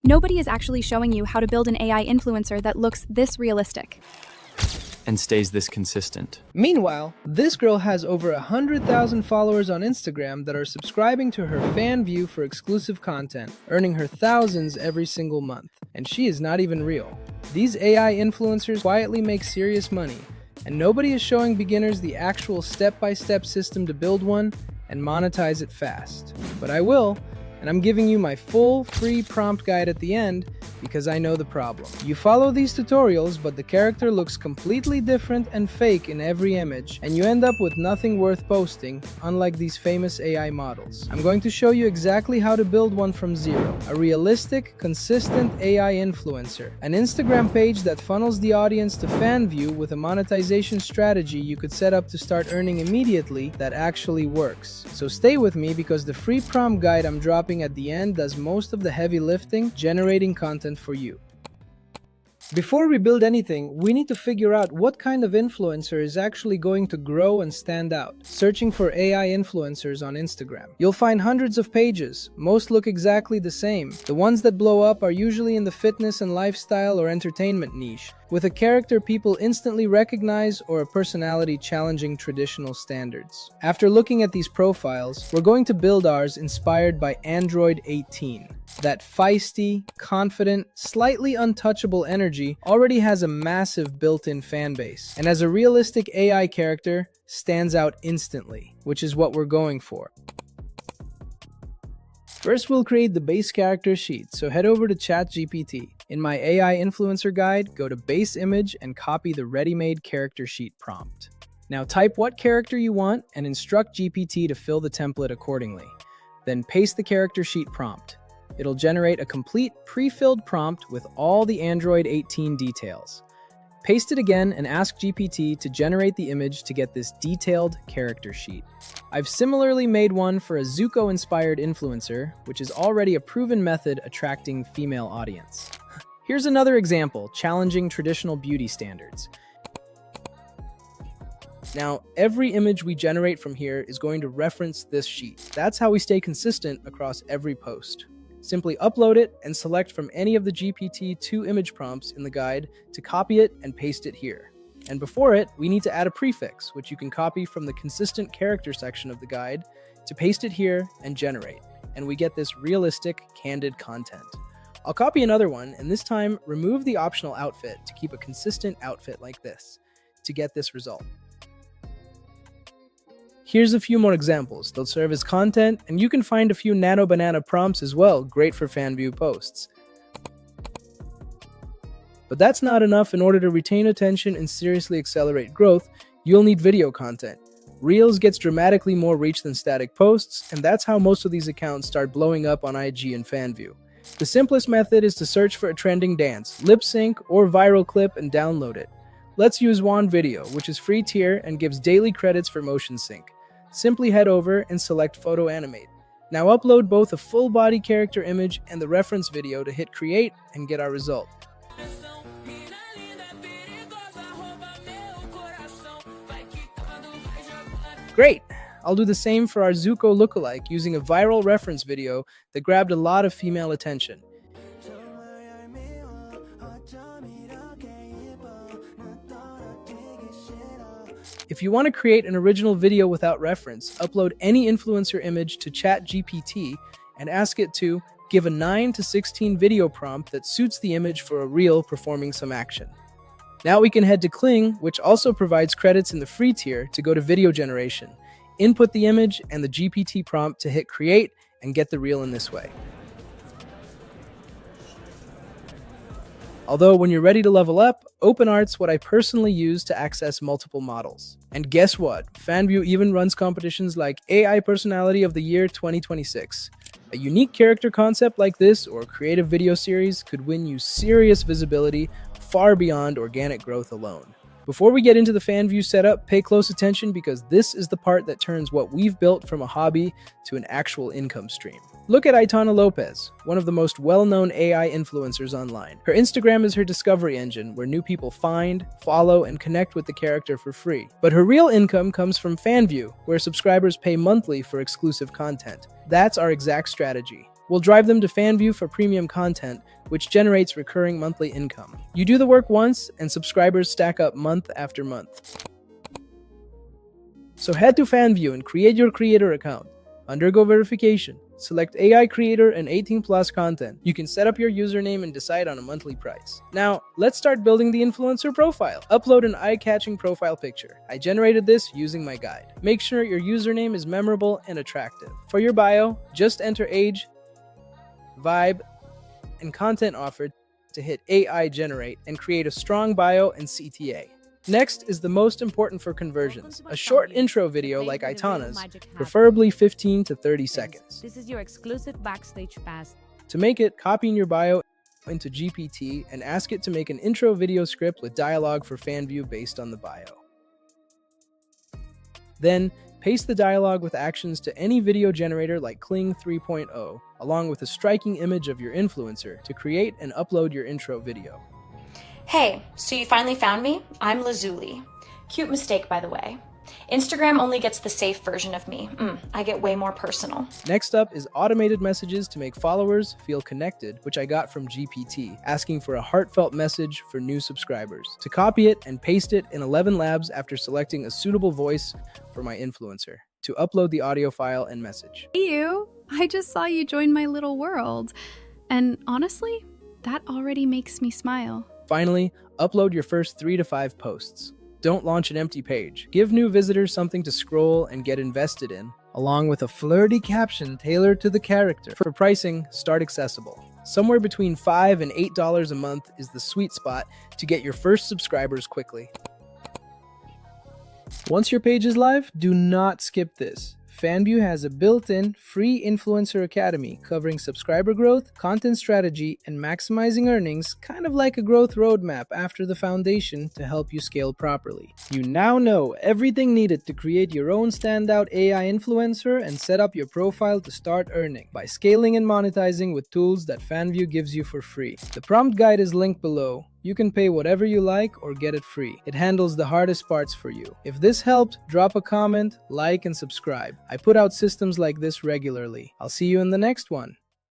Nobody is actually showing you how to build an AI influencer that looks this realistic and stays this consistent. Meanwhile, this girl has over 100,000 followers on Instagram that are subscribing to her Fanvue for exclusive content, earning her thousands every single month. And she is not even real. These AI influencers quietly make serious money, and nobody is showing beginners the actual step-by-step system to build one and monetize it fast. But I will, and I'm giving you my full free prompt guide at the end because I know the problem. You follow these tutorials, but the character looks completely different and fake in every image, and you end up with nothing worth posting, unlike these famous AI models. I'm going to show you exactly how to build one from zero. A realistic, consistent AI influencer. An Instagram page that funnels the audience to Fanvue with a monetization strategy you could set up to start earning immediately that actually works. So stay with me because the free prompt guide I'm dropping at the end does most of the heavy lifting, generating content for you. Before we build anything, we need to figure out what kind of influencer is actually going to grow and stand out. Searching for AI influencers on Instagram. You'll find hundreds of pages. Most look exactly the same. The ones that blow up are usually in the fitness and lifestyle or entertainment niche, with a character people instantly recognize or a personality challenging traditional standards. After looking at these profiles, we're going to build ours inspired by Android 18. That feisty, confident, slightly untouchable energy already has a massive built-in fan base, and as a realistic AI character, stands out instantly, which is what we're going for. First, we'll create the base character sheet, so head over to ChatGPT. In my AI influencer guide, go to base image and copy the ready-made character sheet prompt. Now type what character you want and instruct GPT to fill the template accordingly. Then paste the character sheet prompt. It'll generate a complete pre-filled prompt with all the Android 18 details. Paste it again and ask GPT to generate the image to get this detailed character sheet. I've similarly made one for a Zuko-inspired influencer, which is already a proven method attracting female audience. Here's another example, challenging traditional beauty standards. Now, every image we generate from here is going to reference this sheet. That's how we stay consistent across every post. Simply upload it and select from any of the GPT-2 image prompts in the guide to copy it and paste it here. And before it, we need to add a prefix, which you can copy from the consistent character section of the guide to paste it here and generate. And we get this realistic, candid content. I'll copy another one, and this time remove the optional outfit to keep a consistent outfit like this to get this result. Here's a few more examples. They'll serve as content, and you can find a few nano banana prompts as well, great for Fanvue posts. But that's not enough. In order to retain attention and seriously accelerate growth, you'll need video content. Reels gets dramatically more reach than static posts, and that's how most of these accounts start blowing up on IG and Fanvue. The simplest method is to search for a trending dance, lip sync, or viral clip and download it. Let's use One Video, which is free tier and gives daily credits for motion sync. Simply head over and select Photo Animate. Now upload both a full body character image and the reference video to hit create and get our result. Great! I'll do the same for our Zuko lookalike using a viral reference video that grabbed a lot of female attention. If you want to create an original video without reference, upload any influencer image to ChatGPT and ask it to give a 9 to 16 video prompt that suits the image for a reel performing some action. Now we can head to Kling, which also provides credits in the free tier to go to video generation. Input the image and the GPT prompt to hit create and get the reel in this way. Although when you're ready to level up, OpenArt's what I personally use to access multiple models. And guess what? Fanvue even runs competitions like AI Personality of the Year 2026. A unique character concept like this or a creative video series could win you serious visibility far beyond organic growth alone. Before we get into the Fanvue setup, pay close attention because this is the part that turns what we've built from a hobby to an actual income stream. Look at Aitana Lopez, one of the most well-known AI influencers online. Her Instagram is her discovery engine where new people find, follow, and connect with the character for free. But her real income comes from Fanvue, where subscribers pay monthly for exclusive content. That's our exact strategy. will drive them to Fanvue for premium content, which generates recurring monthly income. You do the work once, and subscribers stack up month after month. So head to Fanvue and create your creator account. Undergo verification. Select AI creator and 18+ content. You can set up your username and decide on a monthly price. Now, let's start building the influencer profile. Upload an eye-catching profile picture. I generated this using my guide. Make sure your username is memorable and attractive. For your bio, just enter age, vibe, and content offered to hit AI generate and create a strong bio and CTA. Next is the most important for conversions, a short intro video like Aitana's, preferably 15 to 30 seconds. This is your exclusive backstage pass. To make it, copy in your bio into GPT and ask it to make an intro video script with dialogue for Fanvue based on the bio. Then, paste the dialogue with actions to any video generator like Kling 3.0, along with a striking image of your influencer to create and upload your intro video. Hey, so you finally found me? I'm Lazuli. Cute mistake, by the way. Instagram only gets the safe version of me. I get way more personal. Next up is automated messages to make followers feel connected, which I got from GPT, asking for a heartfelt message for new subscribers. To copy it and paste it in ElevenLabs after selecting a suitable voice for my influencer. To upload the audio file and message. Hey you! I just saw you join my little world. And honestly, that already makes me smile. Finally, upload your first 3 to 5 posts. Don't launch an empty page. Give new visitors something to scroll and get invested in, along with a flirty caption tailored to the character. For pricing, start accessible. Somewhere between $5 and $8 a month is the sweet spot to get your first subscribers quickly. Once your page is live, do not skip this. Fanvue has a built-in free influencer academy covering subscriber growth, content strategy, and maximizing earnings, kind of like a growth roadmap after the foundation to help you scale properly. You now know everything needed to create your own standout AI influencer and set up your profile to start earning by scaling and monetizing with tools that Fanvue gives you for free. The prompt guide is linked below. You can pay whatever you like or get it free. It handles the hardest parts for you. If this helped, drop a comment, like, and subscribe. I put out systems like this regularly. I'll see you in the next one.